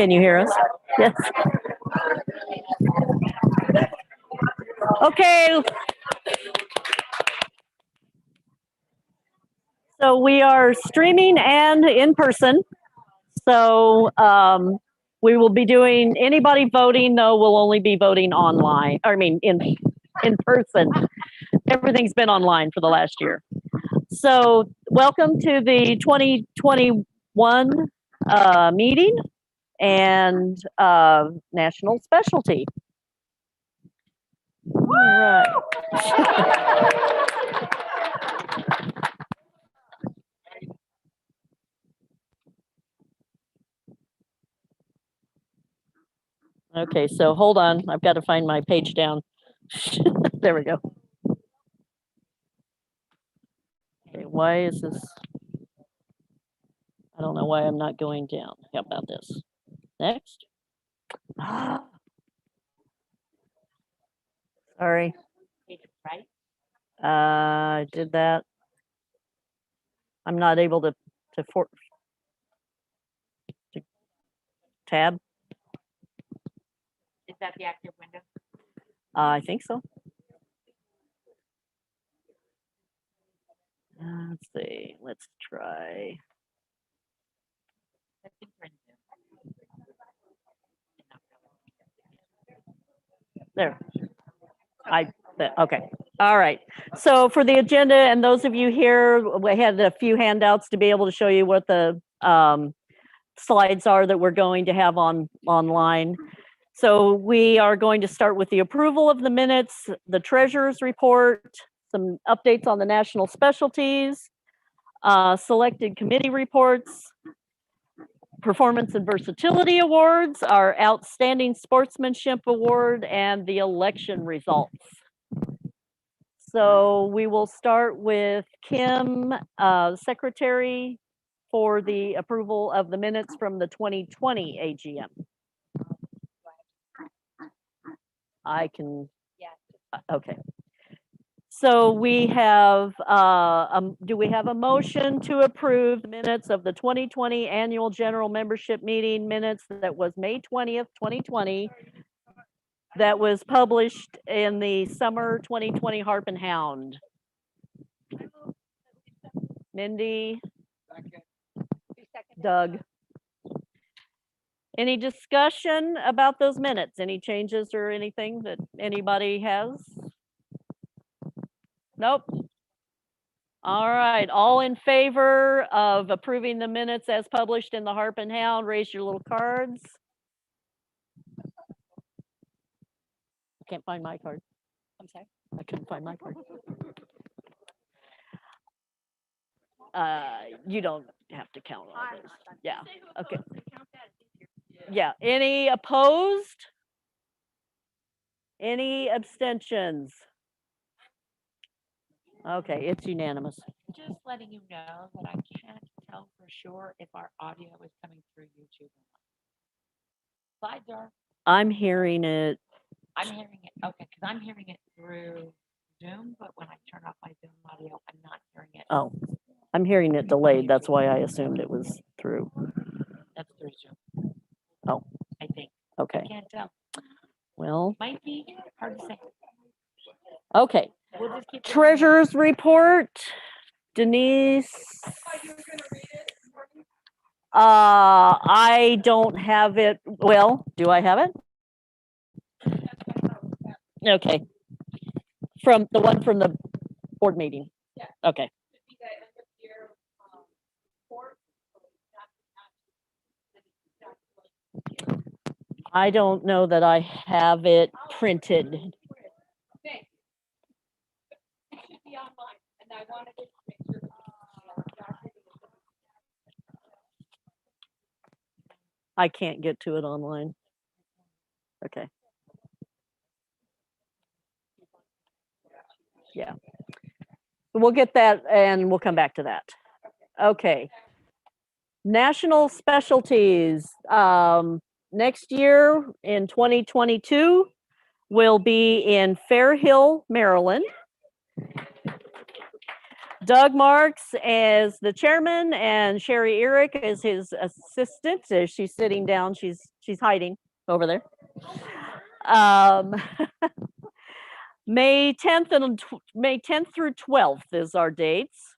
Can you hear us? Yes. Okay. So we are streaming and in person. So we will be doing, anybody voting though will only be voting online. I mean, in person. Everything's been online for the last year. So welcome to the 2021 meeting and national specialty. All right. Okay, so hold on. I've got to find my page down. There we go. Okay, why is this? I don't know why I'm not going down. How about this? Next. Sorry. I did that. I'm not able to tab. Is that the active window? I think so. Let's see. Let's try. I think we're in There. Okay. All right. So for the agenda, and those of you here, we had a few handouts to be able to show you what the slides are that we're going to have online. So we are going to start with the approval of the minutes, the treasurer's report, some updates on the national specialties, selected committee reports, performance and versatility awards, our outstanding sportsmanship award, and the election results. So we will start with Kim, secretary, for the approval of the minutes from the 2020 AGM. I can, okay. So we have, do we have a motion to approve the minutes of the 2020 annual general membership meeting minutes that was May 20th, 2020, that was published in the summer 2020 Harp and Hound? Mindy? Doug? Any discussion about those minutes? Any changes or anything that anybody has? Nope. All right, all in favor of approving the minutes as published in the Harp and Hound, raise your little cards. I can't find my card. I'm sorry? I couldn't find my card. You don't have to count all this. Yeah, okay. Yeah, any opposed? Any abstentions? Okay, it's unanimous. just letting you know that I can't tell for sure if our audio is coming through YouTube or not. Slides are. I'm hearing it. I'm hearing it. Okay, because I'm hearing it through Zoom, but when I turn off my Zoom audio, I'm not hearing it. Oh, I'm hearing it delayed. That's why I assumed it was through. That's through Zoom. Oh, I think. okay. I can't tell. Well, might be hard to say. Okay. We'll just keep Treasurer's report. Denise. I don't have it. Well, do I have it? Okay. From the one from the board meeting. Yeah. Okay. I don't know that I have it printed. Okay. It should be online, and I wanted to make sure. I can't get to it online. Okay. Yeah. We'll get that and we'll come back to that. Okay. National specialties. Next year in 2022 will be in Fair Hill, Maryland. Doug Marks as the chairman and Sherry Eric as his assistant. She's sitting down. She's She's hiding over there. Um, May 10th and May 10th through 12th is our dates.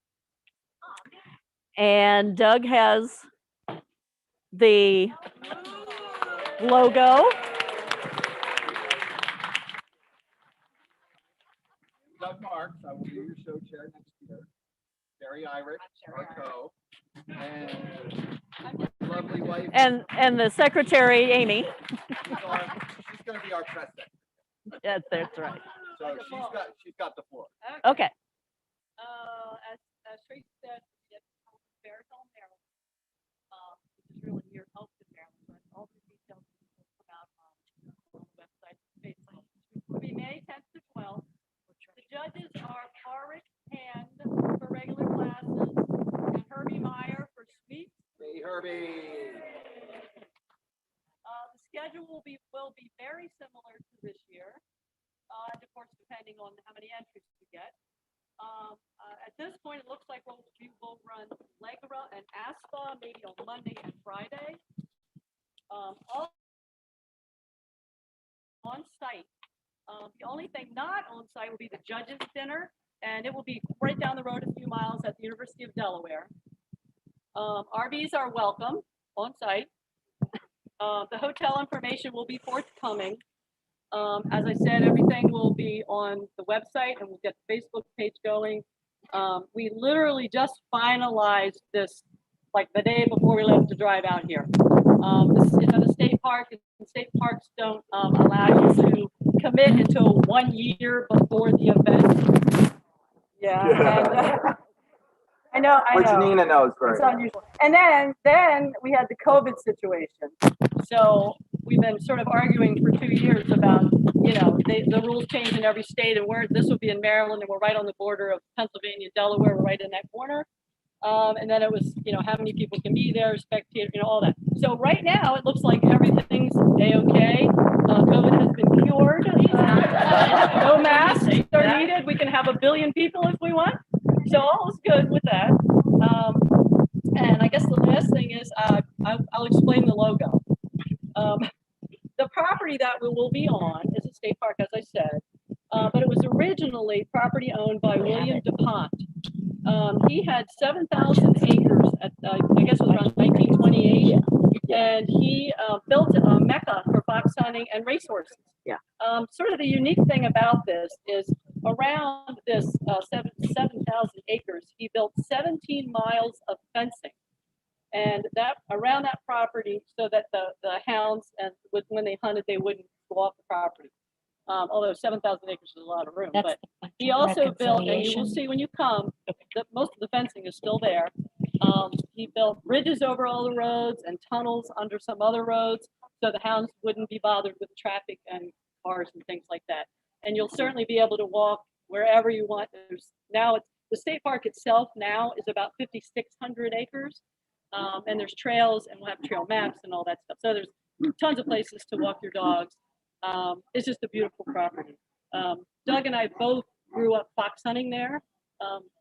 And Doug has the logo. Doug Marks, I will be your show chair next year. Barry Irick, our co, and my lovely wife. And the secretary, Amy. She's going to be our press secretary. That's right. So she's got the floor. Okay. As Tracy said, it's Versatility, Maryland. Which is really near Elkton, Maryland. But all the details will come out on the website. It will be May 10th to 12th. The judges are Forrest Hand for regular classes and Herbie Meyer for sweeps. Hey, Herbie. The schedule will be very similar to this year, and of course, depending on how many entries we get. At this point, it looks like we will run Legra and ASPA maybe on Monday and Friday. All on site. The only thing not on site will be the judges' dinner, and it will be right down the road a few miles at the University of Delaware. RVs are welcome on site. The hotel information will be forthcoming. As I said, everything will be on the website, and we'll get the Facebook page going. We literally just finalized this like the day before we left to drive out here. This is at a state park, and state parks don't allow you to commit until 1 year before the event. Yeah. And, I know. Which Nina knows very It's well. unusual. And then we had the COVID situation. So we've been sort of arguing for 2 years about, the rules change in every state, and this will be in Maryland, and we're right on the border of Pennsylvania, Delaware, we're right in that corner. And then it was, how many people can be there, spectator, all that. So right now it looks like everything's A-okay. COVID has been cured. No masks are needed. We can have 1 billion people if we want. So all is good with that. And I guess the last thing is I'll explain the logo. The property that we will be on is a state park, as I said, but it was originally property owned by William DuPont. He had 7,000 acres at, I guess it was around 1928, and he built a mecca for fox hunting and racehorses. Yeah. Sort of the unique thing about this is around this 7,000 acres, he built 17 miles of fencing. And that around that property, so that the hounds when they hunted, they wouldn't go off the property. Although 7,000 acres is a lot of room, but he also built, and you will see when you come, that most of the fencing is still there. He built bridges over all the roads and tunnels under some other roads, so the hounds wouldn't be bothered with traffic and cars and things like that. And you'll certainly be able to walk wherever you want. The state park itself now is about 5,600 acres. And there's trails, and we'll have trail maps and all that stuff. So there's tons of places to walk your dogs. It's just a beautiful property. Doug and I both grew up fox hunting there.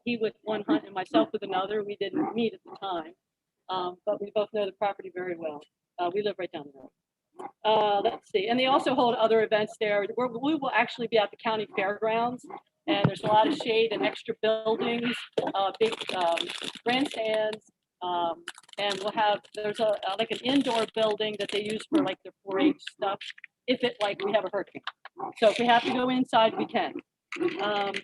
He with one hunt and myself with another. We didn't meet at the time, but we both know the property very well. We live right down the road. Let's see. And they also hold other events there. We will actually be at the county fairgrounds, and there's a lot of shade and extra buildings, big grandstands. And there's like an indoor building that they use for like their 4-H stuff, if we have a hurricane. So if we have to go inside, we can. And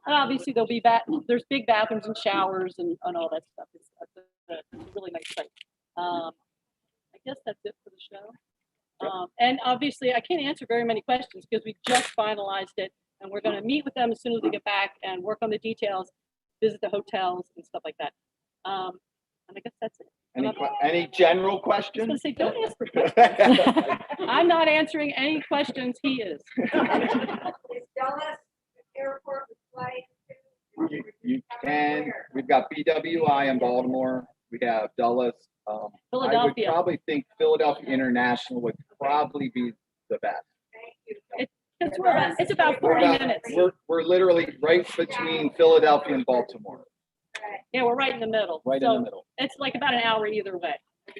obviously there's big bathrooms and showers and all that stuff. It's a really nice site. I guess that's it for the show. And obviously I can't answer very many questions because we just finalized it, and we're going to meet with them as soon as we get back and work on the details, visit the hotels and stuff like that. And I guess that's it. Any general questions? I was going to say, don't ask for questions. I'm not answering any questions. He is. Is Dallas Airport with flight? You can. We've got BWI in Baltimore. We have Dulles. I would Philadelphia. probably think Philadelphia International would probably be the best. Thank you. It's about 40 minutes. We're literally right between Philadelphia and Baltimore. Yeah, we're right in the middle. Right So in the middle. it's like about an hour either way,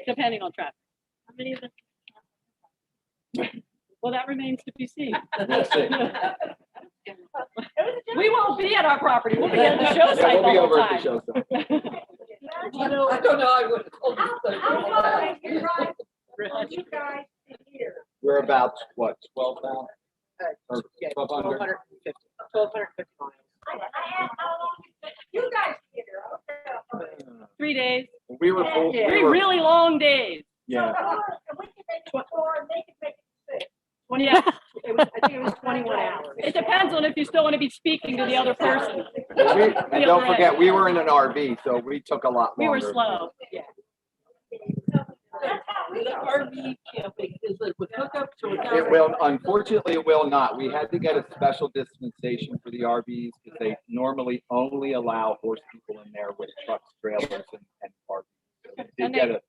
depending on traffic. How many of them? Well, that remains to be seen. We'll see. We won't be at our property. We'll be at the show Yeah, site we'll be the whole over at the time. show site. I don't know, I would have told How far is your drive from you guys to here? We're about, what, 12 now? Or 1,200? 1,250 miles. I asked how long you guys get here. 3 days, We were full. we 3 were- really long days. Yeah. We can make it 4, and they can make it 6. 20, I think it was 21 hours. it depends on if you still want to be speaking to the other person. And don't forget, we were in an RV, so we took a lot We were longer. slow. That's how we are. RV camping, is it with hookups or without? It will, unfortunately, it will not. We had to get a special dispensation for the RVs because they normally only allow horse people in there with trucks, trailers, and RVs. So we did And get a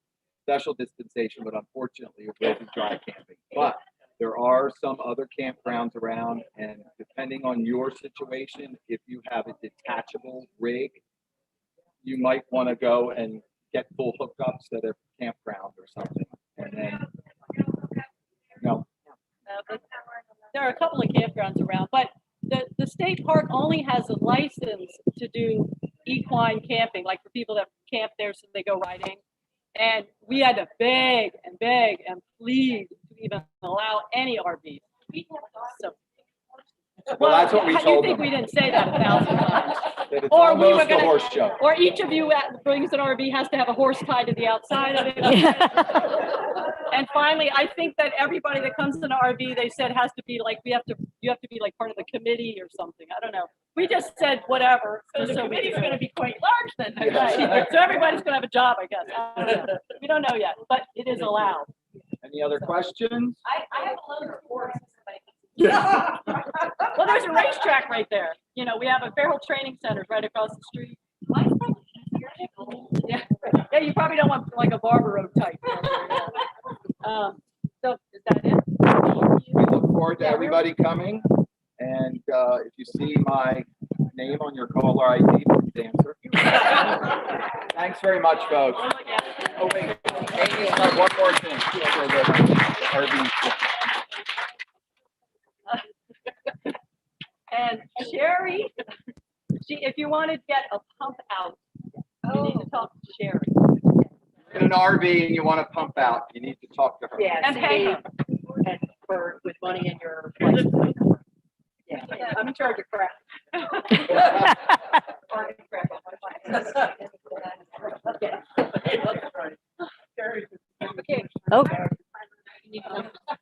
special dispensation, but unfortunately, it will be dry camping. But there are some other campgrounds around, and depending on your situation, if you have a detachable rig, you might want to go and get full hookups at a campground or something. And then, no, There are a couple of campgrounds around, but the state park only has a license to do equine camping, like for people that camp there so they go riding. And we had to beg and beg and plead to even allow any RVs. So, well, that's what we you told think them. we didn't say that 1,000 times? That it's Or we were almost a gonna- horse show. Or each of you that brings an RV has to have a horse tied to the outside of it. And finally, I think that everybody that comes in an RV, they said has to be like, you have to be like part of the committee or something. I don't know. We just said whatever. So the committee's gonna be quite large then. Right. So everybody's gonna have a job, I guess. I don't know. We don't know yet, but it is allowed. Any other questions? I have a load of reports. Well, there's a racetrack right there. You know, we have a Feral Training Center right across the street. Yeah, yeah, you probably don't want like a Barber Road type. So is that it? We look forward to everybody coming. And if you see my name on your caller ID, please answer. Thanks very much, folks. Oh, wait, Amy, one more thing. For the RV. And Sherry, if you want to get a pump out, you need to talk to Sherry. In an RV and you want to pump out, you need to talk to her. Yeah, And pay her. and with money in your license plate number. Yeah, I'm in charge of crap. Okay. Okay.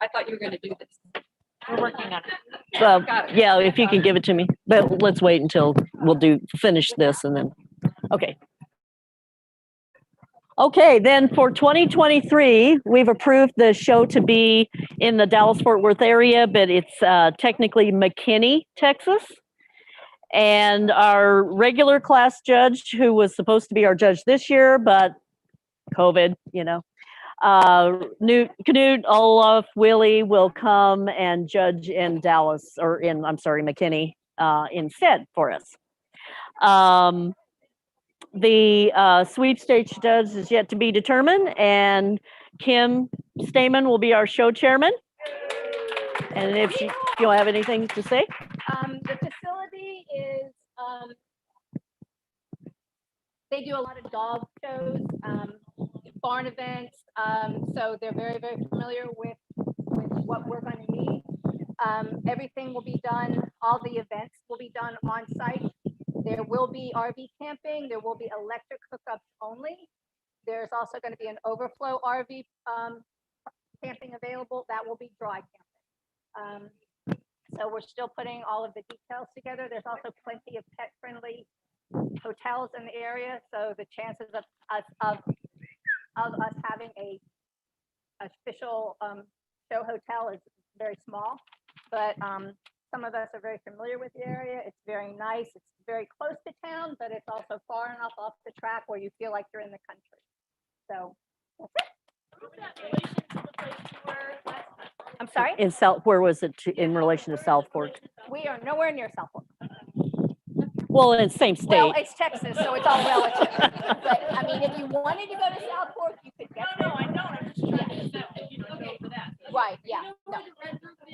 I thought you were gonna do this. We're working on it. Well, yeah, if you can give it to me, but let's wait until finish this and then, okay. Okay, then for 2023, we've approved the show to be in the Dallas-Fort Worth area, but it's technically McKinney, Texas. And our regular class judge, who was supposed to be our judge this year, but COVID, you know, Knut, Olaf, Willie will come and judge in Dallas, or in, I'm sorry, McKinney, instead for us. The sweepstakes judge is yet to be determined, and Kim Stamen will be our show chairman. And if you don't have anything to say, The facility is, they do a lot of dog shows, barn events, so they're very, very familiar with what we're going to need. Everything will be done, all the events will be done on site. There will be RV camping, there will be electric hookups only. There's also going to be an overflow RV camping available, that will be dry camping. So we're still putting all of the details together. There's also plenty of pet-friendly hotels in the area, so the chances of us having a official show hotel is very small. But some of us are very familiar with the area. It's very nice. It's very close to town, but it's also far enough off the track where you feel like you're in the country. So that's it. I'm sorry? in South, where was it in relation to South Fork? We are nowhere near South Fork. Well, in the same Well, state. it's Texas, so it's all relative. But I mean, if you wanted to go to South Fork, you could get there. I know, I'm just trying to, you know, go for that. Right, yeah. No.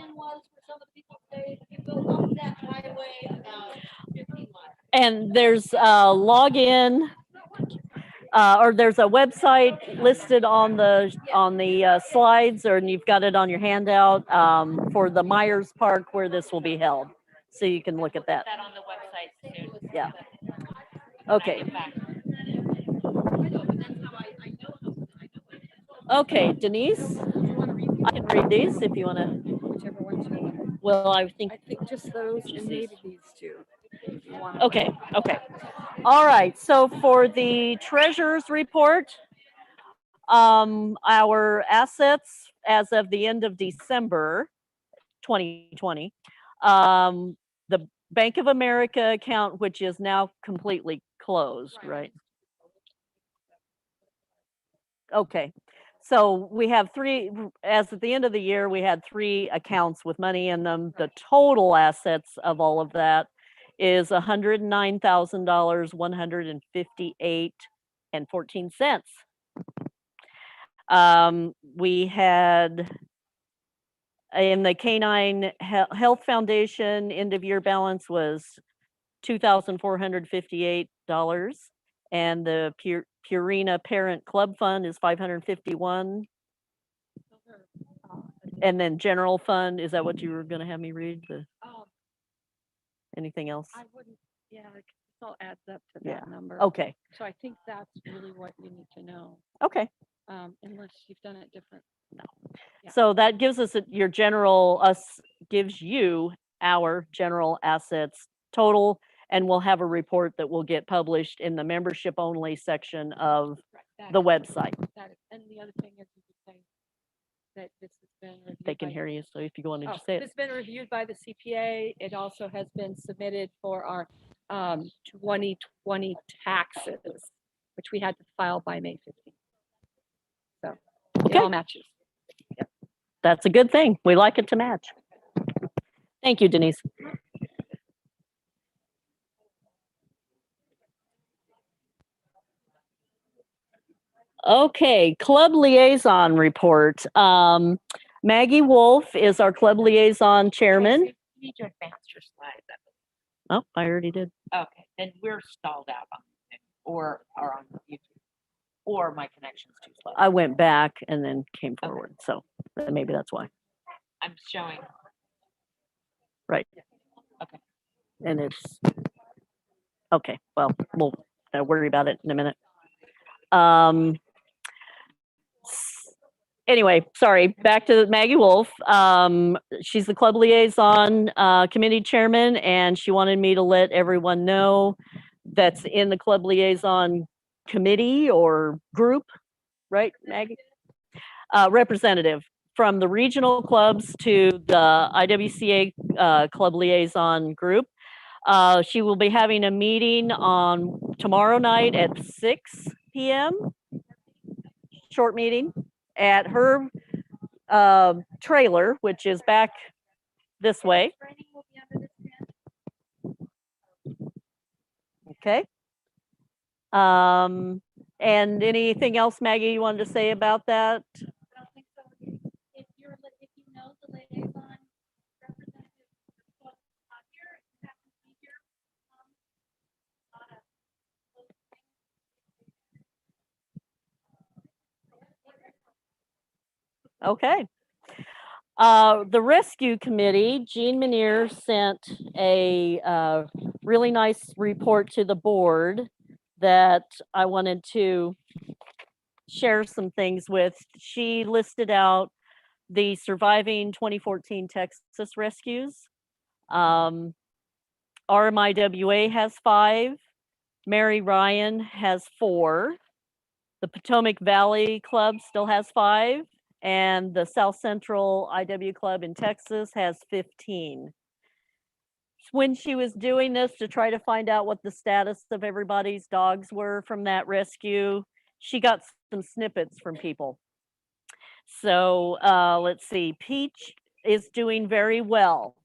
plan was for some of the people say, if you go up that highway about 15 miles. And there's login, or there's a website listed on the slides, or and you've got it on your handout for the Myers Park where this will be held. So you can look at that. That on the website soon. Yeah. When I Okay. get back. Okay, Denise, I can read these if you want to. Whichever ones you want. Well, I think. I think just those and maybe these two. if you want. Okay. Okay. All right. So for the treasurer's report, our assets as of the end of December 2020, the Bank of America account, which is now completely closed, right? Okay. So we have three, as at the end of the year, we had three accounts with money in them. The total assets of all of that is $109,000, 158 and 14 cents. We had in the Canine Health Foundation end of year balance was $2,458, and the Purina Parent Club Fund is 551. And then general fund, is that what you were going to have me read? Anything else? I wouldn't, yeah, it all adds up to Yeah. that number. Okay. So I think that's really what you need to know, Okay. unless you've done it different. Yeah. So that gives us gives you our general assets total, and we'll have a report that will get published in the membership only section of Right, the website. and the other thing is you could say that this has been reviewed. They can hear you, so if you go on and Oh, just say It's it. been reviewed by the CPA. It also has been submitted for our 2020 taxes, which we had to file by May 15th. So it Okay. all matches. That's a good thing. We like it to match. Thank you, Denise. Okay, club liaison report. Maggie Wolf is our club liaison chairman. Tracy, you need to advance your slides. Oh, I already did. Okay, then we're stalled out on, or on YouTube, or my connection's too slow. I went back and then came forward, so maybe that's why. I'm showing. Right. Okay. And it's, okay, well, we'll worry about it in a minute. Anyway, sorry, back to Maggie Wolf. She's the club liaison committee chairman, and she wanted me to let everyone know that's in the club liaison committee or group, right, Maggie? Representative from the regional clubs to the IWCA club liaison group. She will be having a meeting on tomorrow night at 6 p.m. Short meeting at her trailer, which is back this way. Okay. And anything else, Maggie, you wanted to say about that? I don't think so. If you know the liaison representative not here, you have to be here. Okay. The rescue committee, Jean Menier sent a really nice report to the board that I wanted to share some things with. She listed out the surviving 2014 Texas rescues. RMIWA has 5. Mary Ryan has 4. The Potomac Valley Club still has 5. And the South Central IW Club in Texas has 15. When she was doing this to try to find out what the status of everybody's dogs were from that rescue, she got some snippets from people. So let's see, Peach is doing very well.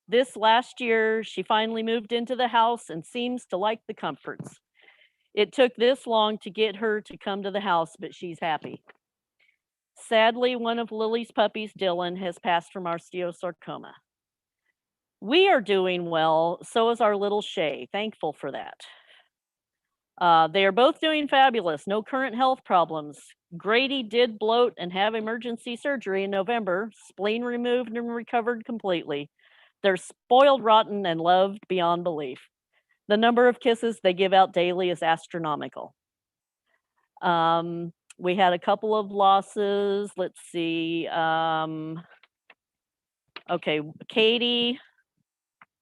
This last year, she finally moved into the house and seems to like the comforts. It took this long to get her to come to the house, but she's happy. Sadly, one of Lily's puppies, Dylan, has passed from osteosarcoma. We are doing well, so is our little Shay. Thankful for that. They are both doing fabulous. No current health problems. Grady did bloat and have emergency surgery in November. Spleen removed and recovered completely. They're spoiled, rotten, and loved beyond belief. The number of kisses they give out daily is astronomical. We had a couple of losses. Let's see. Okay, Katie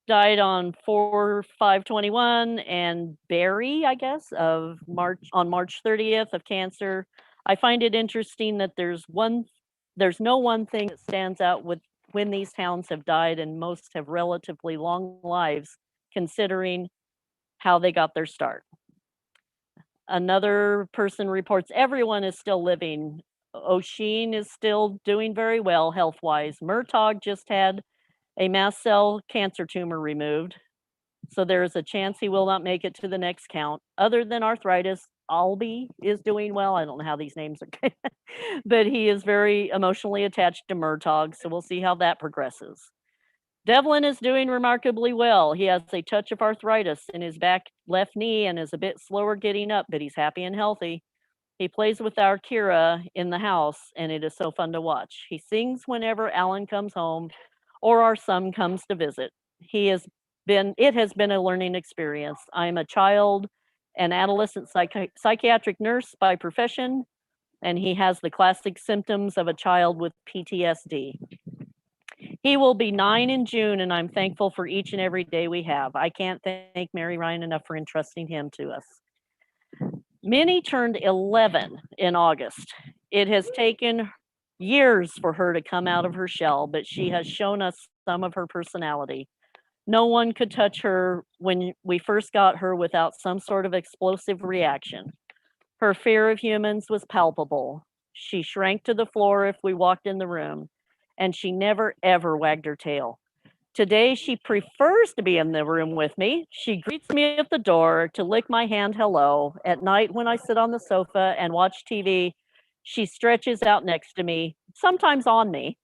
died on 4/5/21, and Barry, I guess, on March 30th of cancer. I find it interesting that there's no one thing that stands out with when these hounds have died, and most have relatively long lives considering how they got their start. Another person reports everyone is still living. O'Sheen is still doing very well health-wise. Murtaugh just had a mast cell cancer tumor removed, so there is a chance he will not make it to the next count. Other than arthritis, Albie is doing well. I don't know how these names are, but he is very emotionally attached to Murtaugh, so we'll see how that progresses. Devlin is doing remarkably well. He has a touch of arthritis in his back left knee and is a bit slower getting up, but he's happy and healthy. He plays with our Kira in the house, and it is so fun to watch. He sings whenever Alan comes home or our son comes to visit. It has been a learning experience. I'm a child and adolescent psychiatric nurse by profession, and he has the classic symptoms of a child with PTSD. He will be 9 in June, and I'm thankful for each and every day we have. I can't thank Mary Ryan enough for entrusting him to us. Minnie turned 11 in August. It has taken years for her to come out of her shell, but she has shown us some of her personality. No one could touch her when we first got her without some sort of explosive reaction. Her fear of humans was palpable. She shrank to the floor if we walked in the room, and she never ever wagged her tail. Today, she prefers to be in the room with me. She greets me at the door to lick my hand hello. At night, when I sit on the sofa and watch TV, she stretches out next to me, sometimes on me,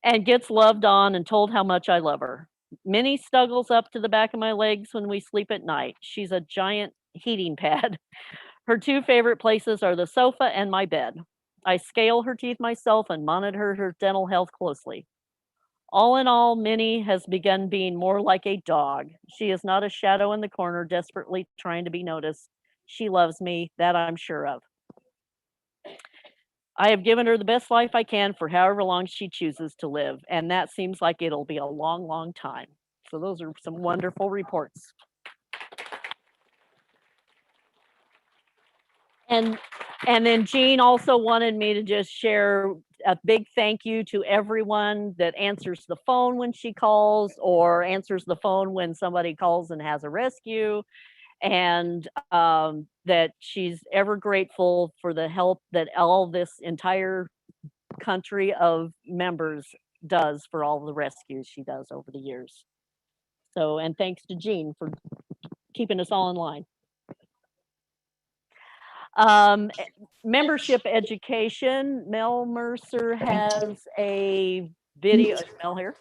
and gets loved on and told how much I love her. Minnie snuggles up to the back of my legs when we sleep at night. She's a giant heating pad. Her two favorite places are the sofa and my bed. I scale her teeth myself and monitor her dental health closely. All in all, Minnie has begun being more like a dog. She is not a shadow in the corner desperately trying to be noticed. She loves me, that I'm sure of. I have given her the best life I can for however long she chooses to live, and that seems like it'll be a long, long time. So those are some wonderful reports. And then Jean also wanted me to just share a big thank you to everyone that answers the phone when she calls, or answers the phone when somebody calls and has a rescue, and that she's ever grateful for the help that all this entire country of members does for all the rescues she does over the years. So, and thanks to Jean for keeping us all in line. Membership education, Mel Mercer has a video. Is Mel here?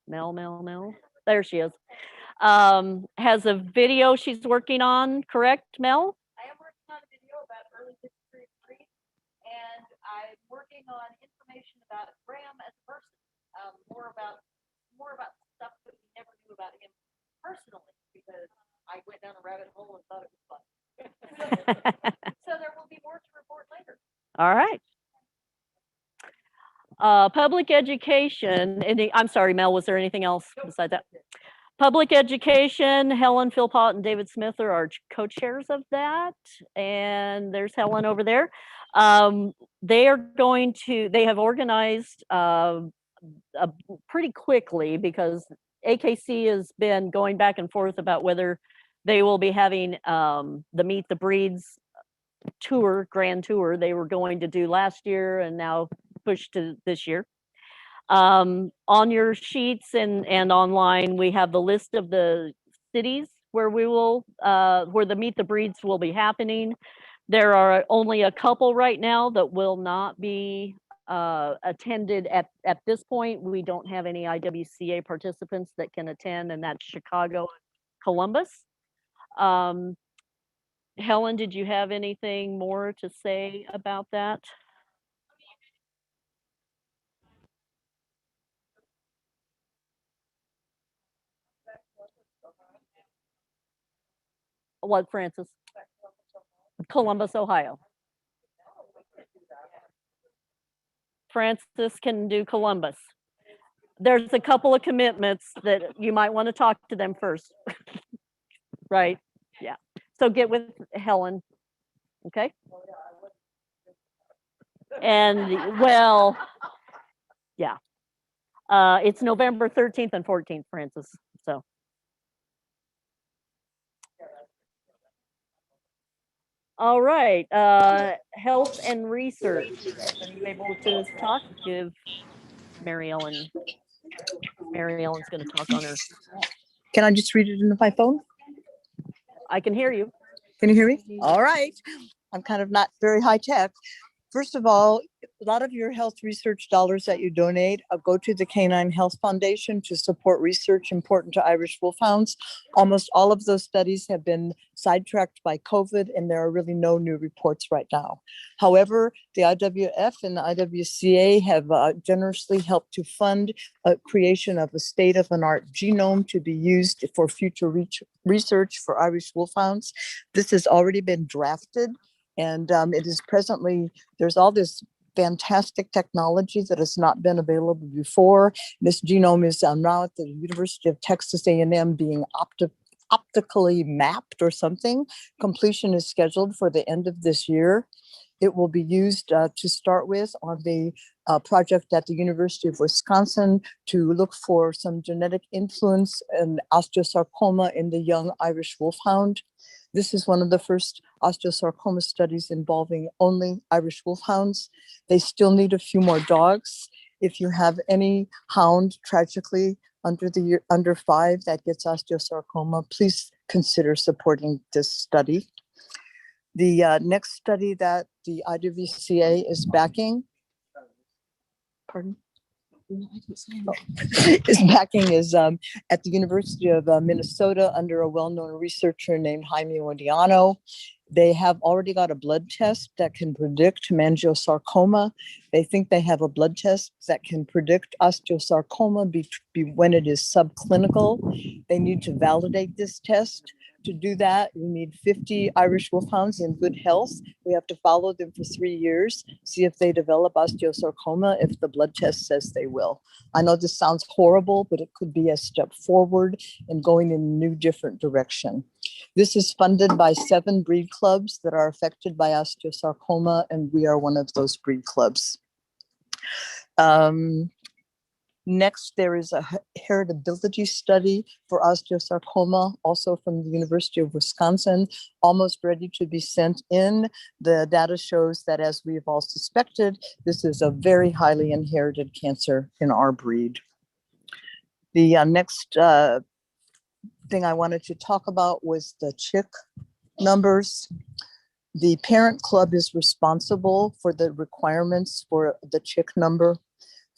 Mel. There she is. Has a video she's working on, correct, Mel? I am working on a video about early history of breed, and I'm working on information about Graham as a person, more about stuff that we never knew about him personally, because I went down a rabbit hole and thought it was fun. So there will be more to report later. All right. Public education, I'm sorry, Mel, was there anything else besides that? Public education, Helen Philpott and David Smith are our co-chairs of that. And there's Helen over there. They have organized pretty quickly, because AKC has been going back and forth about whether they will be having the Meet the Breeds grand tour they were going to do last year and now pushed to this year. On your sheets and online, we have the list of the cities where we will where the Meet the Breeds will be happening. There are only a couple right now that will not be attended at this point. We don't have any IWCA participants that can attend, and that's Chicago, Columbus. Helen, did you have anything more to say about that? What, Francis? Columbus, Ohio. Francis can do Columbus. There's a couple of commitments that you might want to talk to them first. Right? Yeah. So get with Helen. Okay? And well, yeah. It's November 13th and 14th, Francis. So. All right. Health and research. Are you able to talk? Give Mary Ellen's going to talk on her. Can I just read it into my phone? I can hear you. Can you hear me? All right. I'm kind of not very high tech. First of all, a lot of your health research dollars that you donate go to the Canine Health Foundation to support research important to Irish Wolfhounds. Almost all of those studies have been sidetracked by COVID, and there are really no new reports right now. However, the IWF and the IWCA have generously helped to fund a creation of a state-of-the-art genome to be used for future research for Irish Wolfhounds. This has already been drafted. And it is presently, there's all this fantastic technology that has not been available before. This genome is now at the University of Texas A&M being optically mapped or something. Completion is scheduled for the end of this year. It will be used to start with on the project at the University of Wisconsin to look for some genetic influence and osteosarcoma in the young Irish Wolfhound. This is one of the first osteosarcoma studies involving only Irish Wolfhounds. They still need a few more dogs. If you have any hound tragically under 5 that gets osteosarcoma, please consider supporting this study. The next study that the IWCA is backing, pardon? Is backing is at the University of Minnesota under a well-known researcher named Jaime Odiano. They have already got a blood test that can predict hemangiosarcoma. They think they have a blood test that can predict osteosarcoma when it is subclinical. They need to validate this test. To do that, we need 50 Irish Wolfhounds in good health. We have to follow them for 3 years, see if they develop osteosarcoma, if the blood test says they will. I know this sounds horrible, but it could be a step forward in going in a new, different direction. This is funded by 7 breed clubs that are affected by osteosarcoma, and we are one of those breed clubs. Next, there is a heritability study for osteosarcoma, also from the University of Wisconsin, almost ready to be sent in. The data shows that, as we have all suspected, this is a very highly inherited cancer in our breed. The next thing I wanted to talk about was the chick numbers. The parent club is responsible for the requirements for the chick number.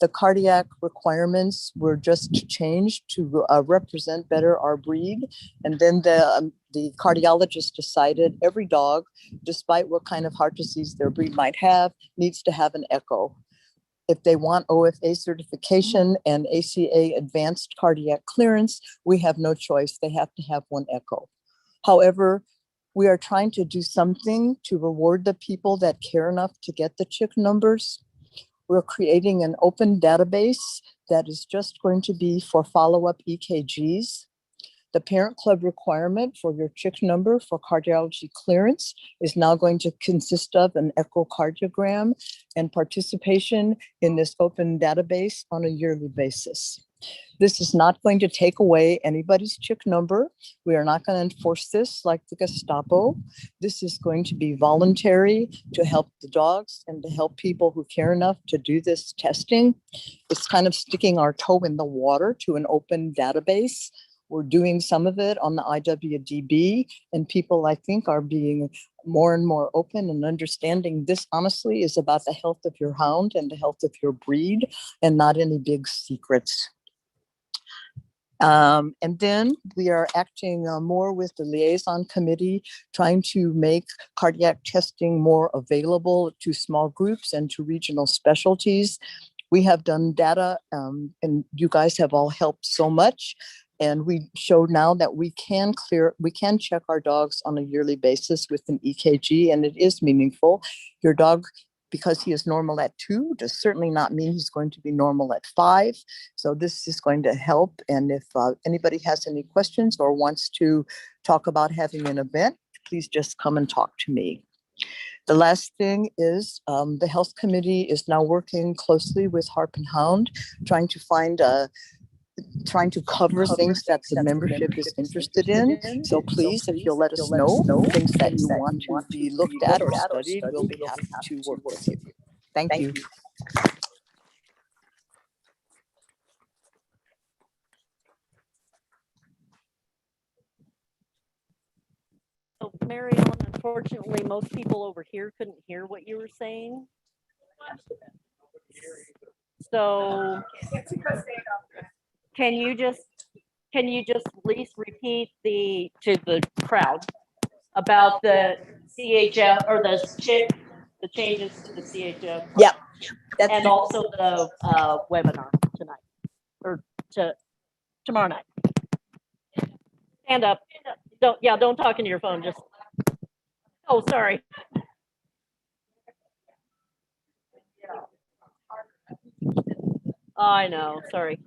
The cardiac requirements were just changed to represent better our breed. And then the cardiologist decided every dog, despite what kind of heart disease their breed might have, needs to have an echo. If they want OFA certification and ACA advanced cardiac clearance, we have no choice. They have to have one echo. However, we are trying to do something to reward the people that care enough to get the chick numbers. We're creating an open database that is just going to be for follow-up EKGs. The parent club requirement for your chick number for cardiology clearance is now going to consist of an echocardiogram and participation in this open database on a yearly basis. This is not going to take away anybody's chick number. We are not going to enforce this like the Gestapo. This is going to be voluntary to help the dogs and to help people who care enough to do this testing. It's kind of sticking our toe in the water to an open database. We're doing some of it on the IWDB, and people, I think, are being more and more open and understanding this honestly is about the health of your hound and the health of your breed and not any big secrets. And then we are acting more with the liaison committee, trying to make cardiac testing more available to small groups and to regional specialties. We have done data, and you guys have all helped so much. And we show now that we can check our dogs on a yearly basis with an EKG, and it is meaningful. Your dog, because he is normal at 2, does certainly not mean he's going to be normal at 5. So this is going to help. And if anybody has any questions or wants to talk about having an event, please just come and talk to me. The last thing is the health committee is now working closely with Harp and Hound, trying to cover things that the membership is interested in. So please, if you'll let us know things that you want to be looked at or studied, we'll be happy to work with you. Thank you. So Mary Ellen, unfortunately, most people over here couldn't hear what you were saying. So can you just please repeat to the crowd about the CHF or the changes to the CHF? Yeah. And also the webinar tonight or tomorrow night. Stand up. Don't talk into your phone. Just, oh, sorry. I know, sorry.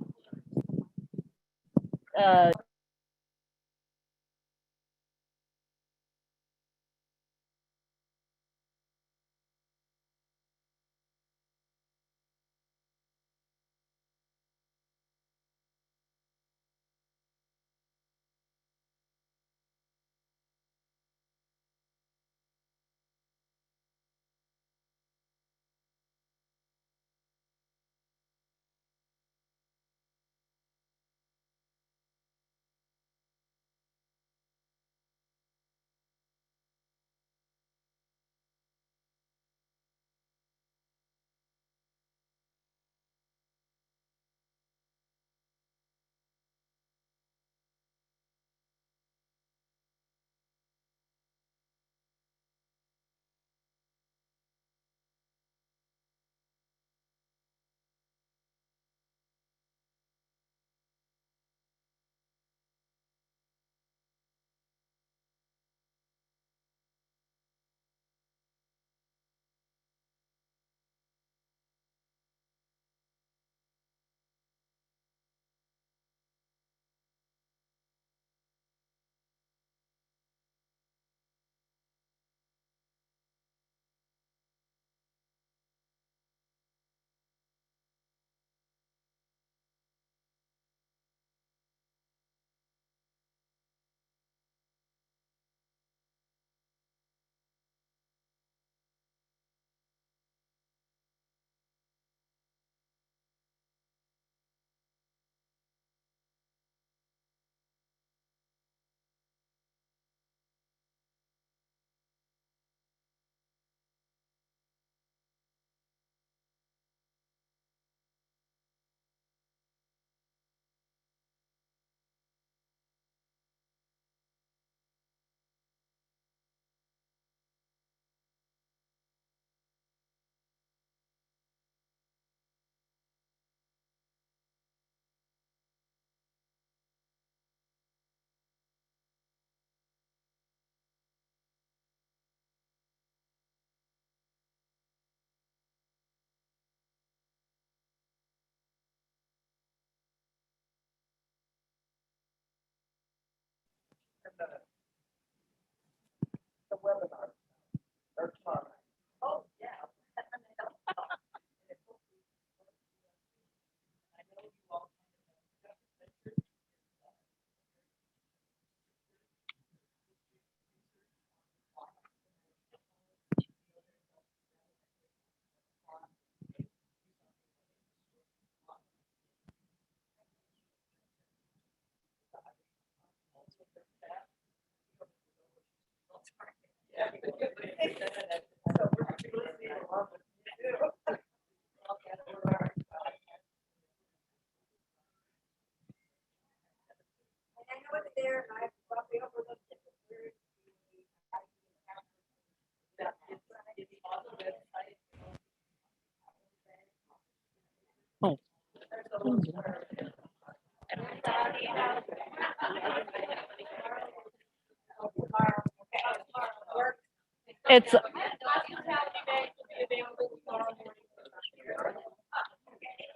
Oh.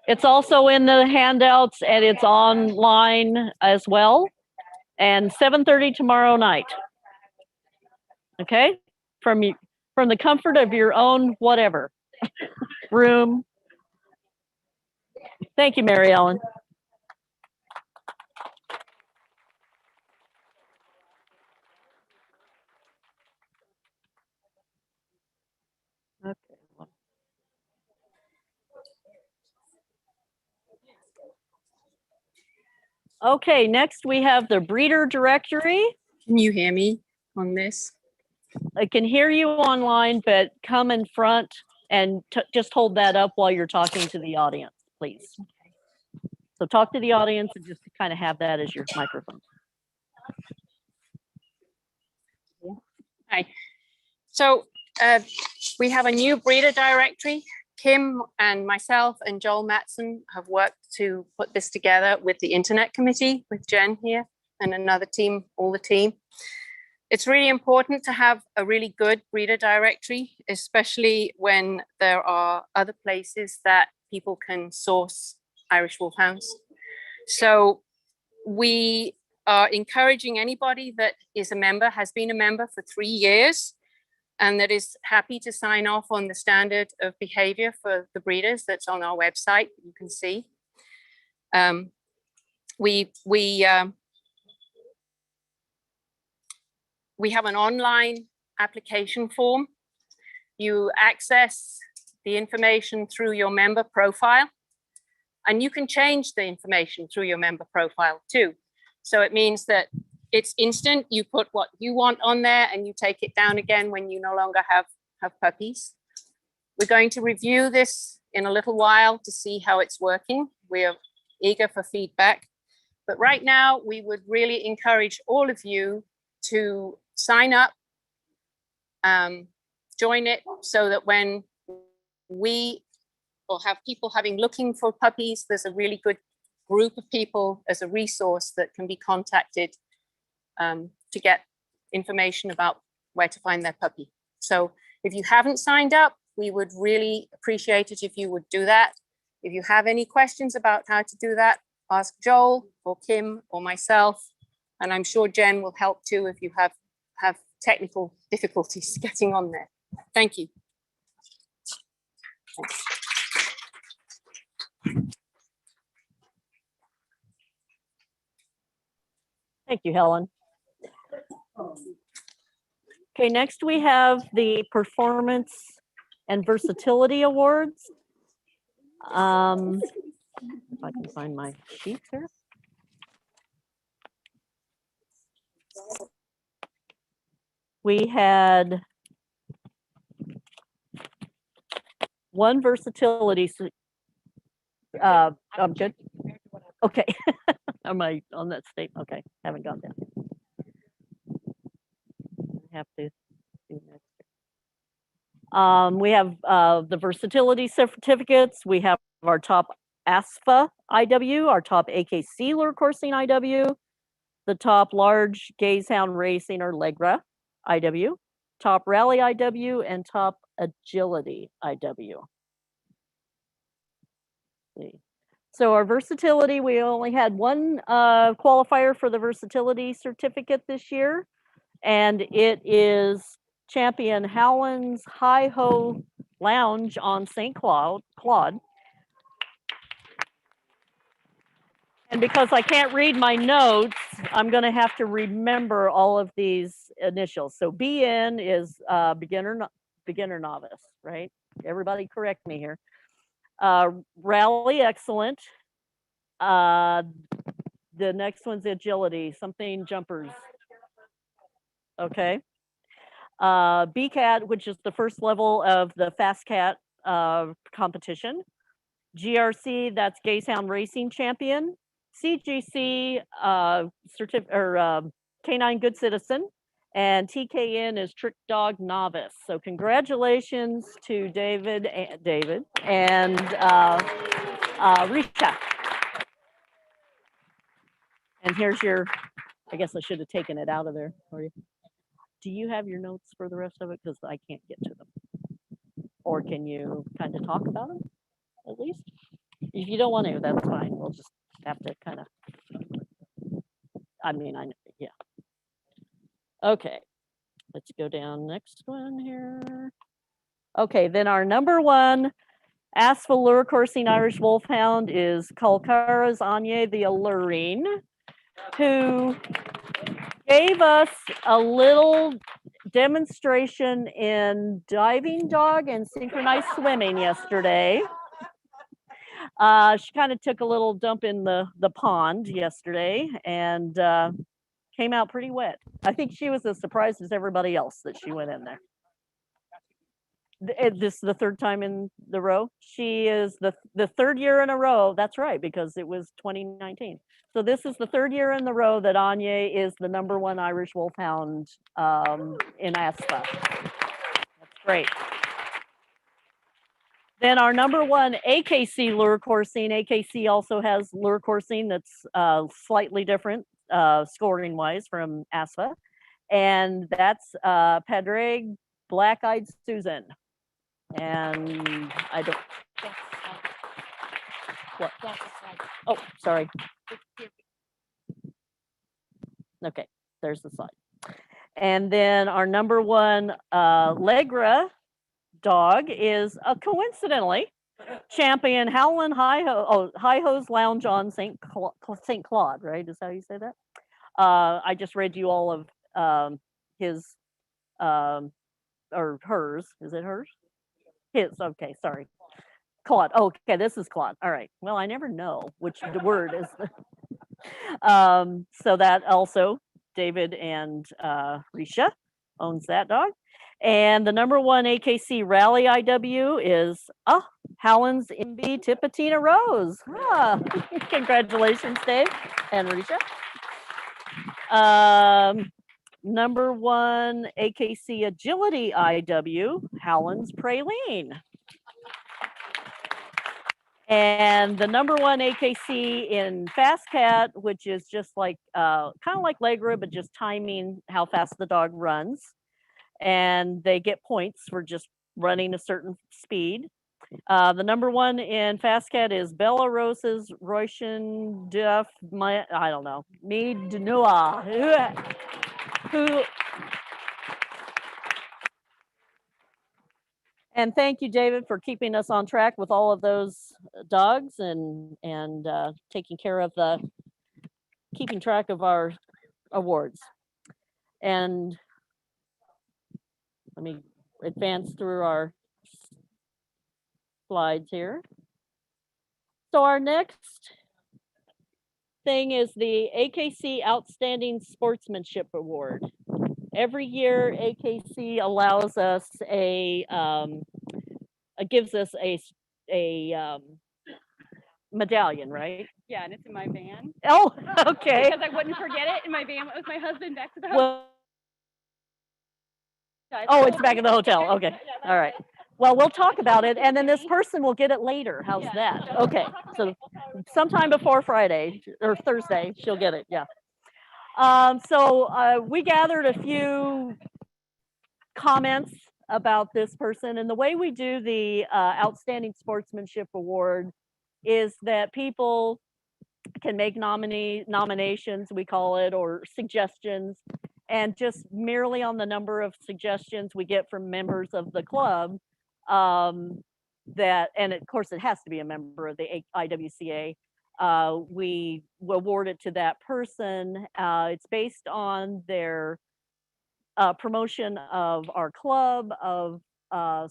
It's also in the handouts and it's online as well. And 7:30 tomorrow night. Okay? From the comfort of your own whatever room. Thank you, Mary Ellen. Okay. Okay, next we have the breeder directory. Can you hear me on this? I can hear you online, but come in front and just hold that up while you're talking to the audience, please. So talk to the audience and just kind of have that as your microphone. Hi. So we have a new breeder directory. Kim and myself and Joel Matson have worked to put this together with the Internet Committee, with Jen here and another team, all the team. It's really important to have a really good breeder directory, especially when there are other places that people can source Irish Wolfhounds. So we are encouraging anybody that is a member, has been a member for 3 years, and that is happy to sign off on the standard of behavior for the breeders that's on our website, you can see. We have an online application form. You access the information through your member profile, and you can change the information through your member profile too. So it means that it's instant. You put what you want on there and you take it down again when you no longer have puppies. We're going to review this in a little while to see how it's working. We're eager for feedback. But right now, we would really encourage all of you to sign up, join it, so that when we will have people looking for puppies, there's a really good group of people as a resource that can be contacted to get information about where to find their puppy. So if you haven't signed up, we would really appreciate it if you would do that. If you have any questions about how to do that, ask Joel or Kim or myself, and I'm sure Jen will help too if you have technical difficulties getting on there. Thank you. Thanks. Thank you, Helen. Okay, next we have the Performance and Versatility Awards. If I can find my sheets here. We had one versatility. I'm good. Okay. Am I on that statement? Okay, haven't gone down. I have to do next. We have the versatility certificates. We have our top ASFA IW, our top AK Sealer coursing IW, the top large gazehound racing or LEGRA IW, top rally IW, and top agility IW. So our versatility, we only had one qualifier for the versatility certificate this year, and it is Champion Howland's Hi-Ho Lounge on St. Claude. And because I can't read my notes, I'm going to have to remember all of these initials. So BN is beginner novice, right? Everybody correct me here. Rally excellent. The next one's agility, something jumpers. Okay. BCAT, which is the first level of the Fast Cat competition. GRC, that's Gazehound Racing Champion. CGC, Canine Good Citizen. And TKN is Trick Dog Novice. So congratulations to David and Risha. And here's your, I guess I should have taken it out of there for you. Do you have your notes for the rest of it? Because I can't get to them. Or can you kind of talk about them at least? If you don't want to, that's fine. We'll just have to kind of, yeah. Okay, let's go down next one here. Okay, then our number one ASFA lure coursing Irish Wolfhound is Kalkara's Anya the Alluring, who gave us a little demonstration in diving dog and synchronized swimming yesterday. She kind of took a little dump in the pond yesterday and came out pretty wet. I think she was as surprised as everybody else that she went in there. This is the third time in the row. She is the third year in a row. That's right, because it was 2019. So this is the third year in the row that Anya is the number one Irish Wolfhound in ASFA. That's great. Then our number one AKC lure coursing. AKC also has lure coursing that's slightly different scoring wise from ASFA. And that's Padraig Black-Eyed Susan. And I don't. What? Oh, sorry. Okay, there's the slide. And then our number one Legra dog is coincidentally champion Howlin' Hi-Ho's Lounge on St. Claude, right? Is that how you say that? I just read you all of his or hers. Is it hers? His. Okay, sorry. Claude. Oh, okay, this is Claude. All right. Well, I never know which the word is. So that also David and Risha owns that dog. And the number one AKC Rally IW is Howland's MB Tipatina Rose. Congratulations, Dave and Risha. Number one AKC Agility IW, Howland's Praline. And the number one AKC in Fast Cat, which is just like, kind of like Legra, but just timing how fast the dog runs. And they get points for just running a certain speed. The number one in Fast Cat is Bella Rose's Royshan Duff, I don't know, Mead Denua, who and thank you, David, for keeping us on track with all of those dogs and taking care of keeping track of our awards. And let me advance through our slides here. So our next thing is the AKC Outstanding Sportsmanship Award. Every year, AKC allows us gives us a medallion, right? Yeah, and it's in my van. Oh, okay. Because I wouldn't forget it in my van with my husband back to the hotel. Oh, it's back in the hotel. Okay. All right. Well, we'll talk about it, and then this person will get it later. How's that? Okay. So sometime before Friday or Thursday, she'll get it. Yeah. So we gathered a few comments about this person, and the way we do the Outstanding Sportsmanship Award is that people can make nominations, we call it, or suggestions, and just merely on the number of suggestions we get from members of the club, and of course it has to be a member of the IWCA, we award it to that person. It's based on their promotion of our club, of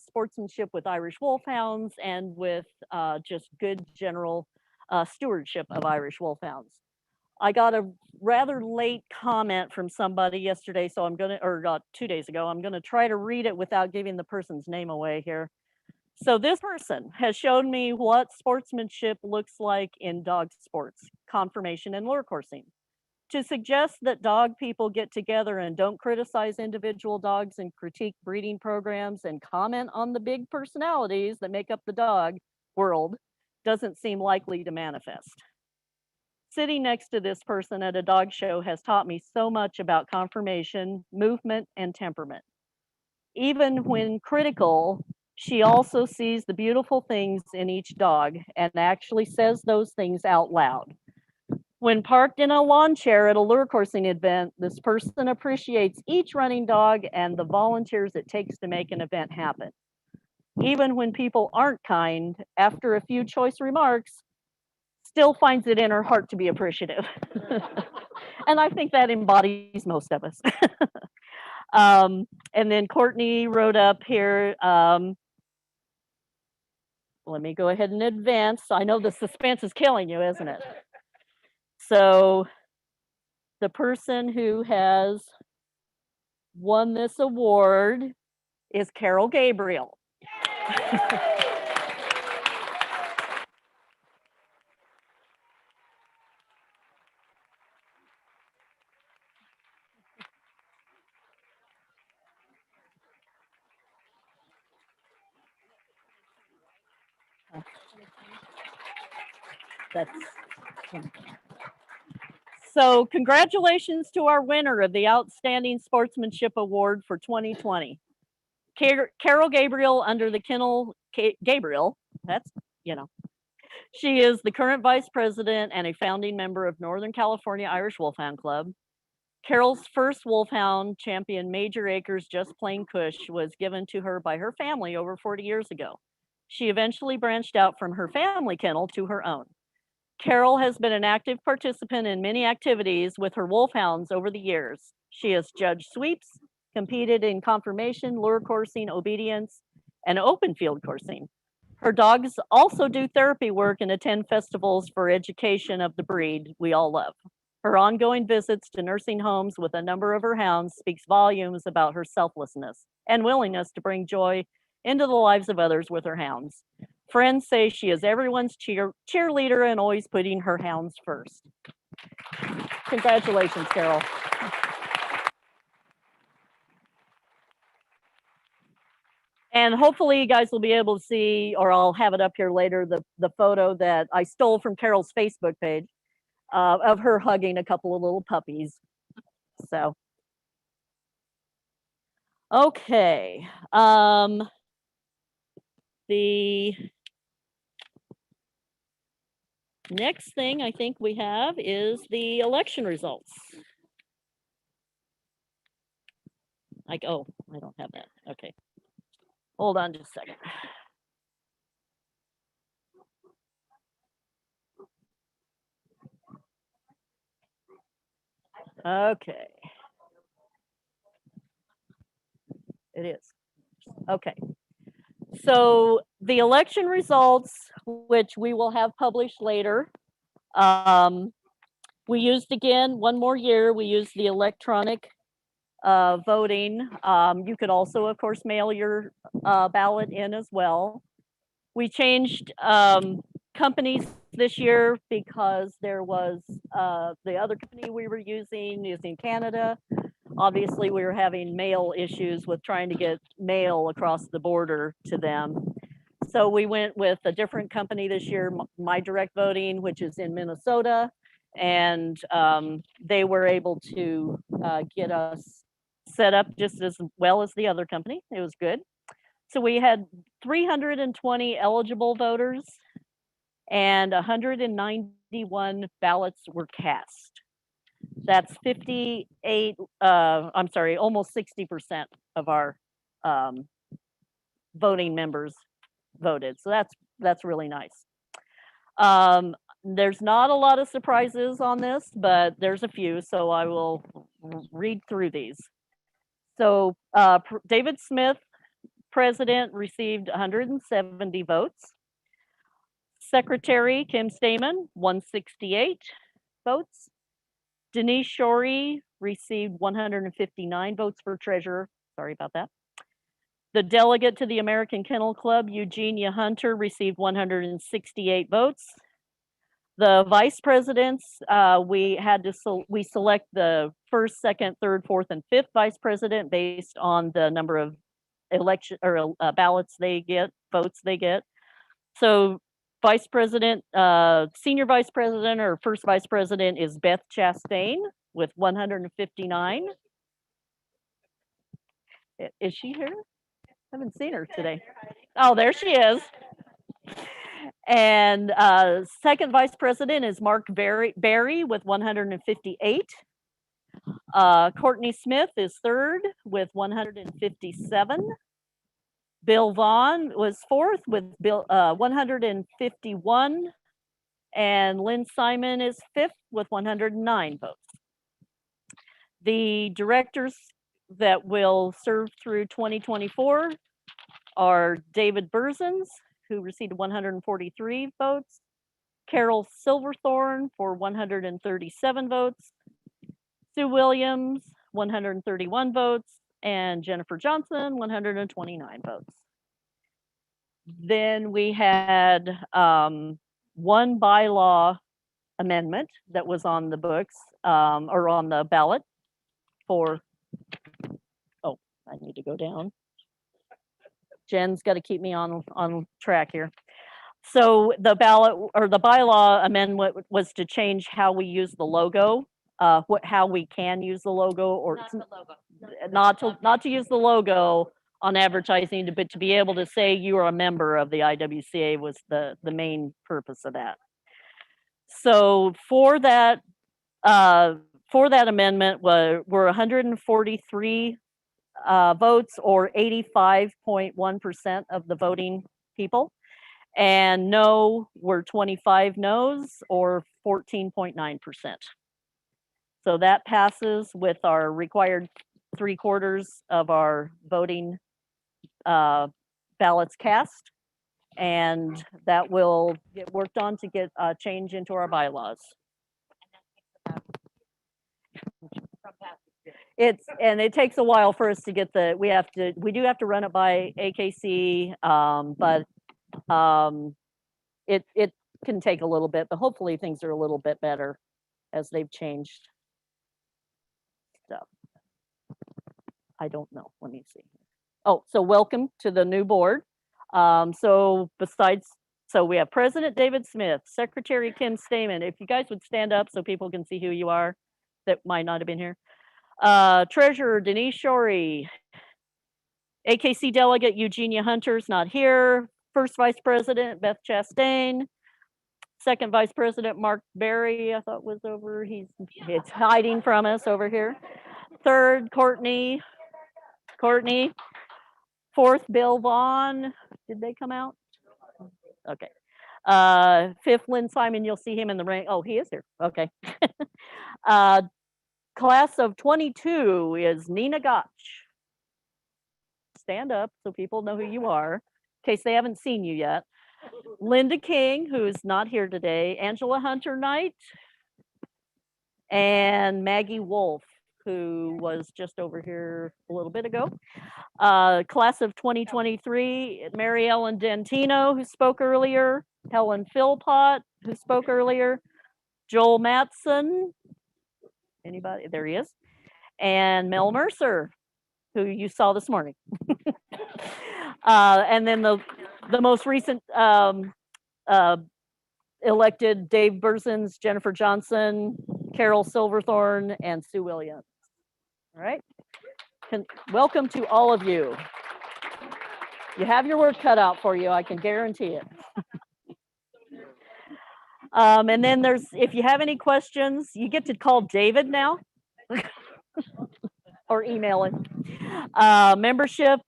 sportsmanship with Irish Wolfhounds, and with just good general stewardship of Irish Wolfhounds. I got a rather late comment from somebody yesterday, so I'm gonna, or 2 days ago, I'm gonna try to read it without giving the person's name away here. So this person has shown me what sportsmanship looks like in dog sports, conformation and lure coursing. To suggest that dog people get together and don't criticize individual dogs and critique breeding programs and comment on the big personalities that make up the dog world doesn't seem likely to manifest. Sitting next to this person at a dog show has taught me so much about conformation, movement, and temperament. Even when critical, she also sees the beautiful things in each dog and actually says those things out loud. When parked in a lawn chair at a lure coursing event, this person appreciates each running dog and the volunteers it takes to make an event happen. Even when people aren't kind, after a few choice remarks, still finds it in her heart to be appreciative. And I think that embodies most of us. And then Courtney wrote up here, let me go ahead and advance. I know the suspense is killing you, isn't it? So the person who has won this award is Carol Gabriel. That's so congratulations to our winner of the Outstanding Sportsmanship Award for 2020. Carol Gabriel under the kennel, Gabriel, that's, you know, she is the current vice president and a founding member of Northern California Irish Wolfhound Club. Carol's first wolfhound, champion Major Acres Just Plain Kush, was given to her by her family over 40 years ago. She eventually branched out from her family kennel to her own. Carol has been an active participant in many activities with her wolfhounds over the years. She has judged sweeps, competed in conformation, lure coursing, obedience, and open field coursing. Her dogs also do therapy work and attend festivals for education of the breed we all love. Her ongoing visits to nursing homes with a number of her hounds speaks volumes about her selflessness and willingness to bring joy into the lives of others with her hounds. Friends say she is everyone's cheerleader and always putting her hounds first. Congratulations, Carol. And hopefully you guys will be able to see, or I'll have it up here later, the photo that I stole from Carol's Facebook page of her hugging a couple of little puppies. So, okay. The next thing I think we have is the election results. Oh, I don't have that. Okay. Hold on just a second. Okay. It is. Okay. So the election results, which we will have published later, we used again, one more year, we used the electronic voting. You could also, of course, mail your ballot in as well. We changed companies this year because there was the other company we were using is in Canada. Obviously, we were having mail issues with trying to get mail across the border to them. So we went with a different company this year, My Direct Voting, which is in Minnesota. And they were able to get us set up just as well as the other company. It was good. So we had 320 eligible voters and 191 ballots were cast. That's 58, I'm sorry, almost 60% of our voting members voted. So that's really nice. There's not a lot of surprises on this, but there's a few, so I will read through these. So David Smith, president, received 170 votes. Secretary Kim Stamen, 168 votes. Denise Shorey received 159 votes for treasurer. Sorry about that. The delegate to the American Kennel Club, Eugenia Hunter, received 168 votes. The vice presidents, we select the first, second, third, fourth, and fifth vice president based on the number of election or ballots they get, votes they get. So vice president, senior vice president or first vice president is Beth Chastain with 159. Is she here? I haven't seen her today. Oh, there she is. And second vice president is Mark Barry with 158. Courtney Smith is third with 157. Bill Vaughn was fourth with 151. And Lynn Simon is fifth with 109 votes. The directors that will serve through 2024 are David Berzins, who received 143 votes, Carol Silverthorne for 137 votes, Sue Williams, 131 votes, and Jennifer Johnson, 129 votes. Then we had one bylaw amendment that was on the books or on the ballot for, oh, I need to go down. Jen's got to keep me on track here. So the ballot or the bylaw amendment was to change how we use the logo, how we can use the logo, or Not the logo. not to use the logo on advertising, but to be able to say you are a member of the IWCA was the main purpose of that. So for that amendment were 143 votes, or 85.1% of the voting people, and no were 25 no's, or 14.9%. So that passes with our required 3/4 of our voting ballots cast, and that will get worked on to get a change into our bylaws. It takes a while for us to get we do have to run it by AKC, but it can take a little bit, but hopefully things are a little bit better as they've changed stuff. I don't know. Let me see. Oh, so welcome to the new board. So we have President David Smith, Secretary Kim Stamen. If you guys would stand up so people can see who you are that might not have been here. Treasurer Denise Shorey. AKC delegate Eugenia Hunter's not here. First vice president Beth Chastain. Second vice president Mark Barry, I thought was over. It's hiding from us over here. Third, Courtney. Fourth, Bill Vaughn. Did they come out? Okay. Fifth, Lynn Simon. You'll see him in the ring. Oh, he is here. Okay. Class of 22 is Nina Gotch. Stand up so people know who you are, in case they haven't seen you yet. Linda King, who's not here today. Angela Hunter Knight. And Maggie Wolf, who was just over here a little bit ago. Class of 2023, Mary Ellen Dentino, who spoke earlier. Helen Philpott, who spoke earlier. Joel Matson. Anybody? There he is. And Mel Mercer, who you saw this morning. And then the most recent elected, Dave Berzins, Jennifer Johnson, Carol Silverthorne, and Sue Williams. All right. Welcome to all of you. You have your work cut out for you, I can guarantee it. And then if you have any questions, you get to call David now or email him. Membership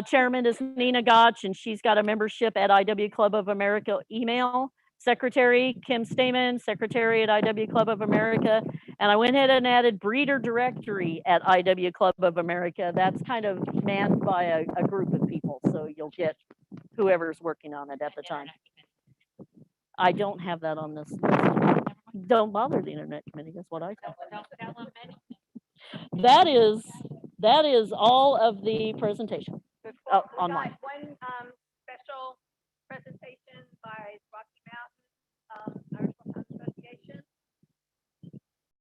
chairman is Nina Gotch, and she's got a membership at IW Club of America email. Secretary Kim Stamen, secretary at IW Club of America. And I went ahead and added breeder directory at IW Club of America. That's kind of manned by a group of people, so you'll get whoever's working on it at the time. I don't have that on this list. Don't bother the internet committee, that's what I think. Don't tell them anything. That is all of the presentation Before we online. die, one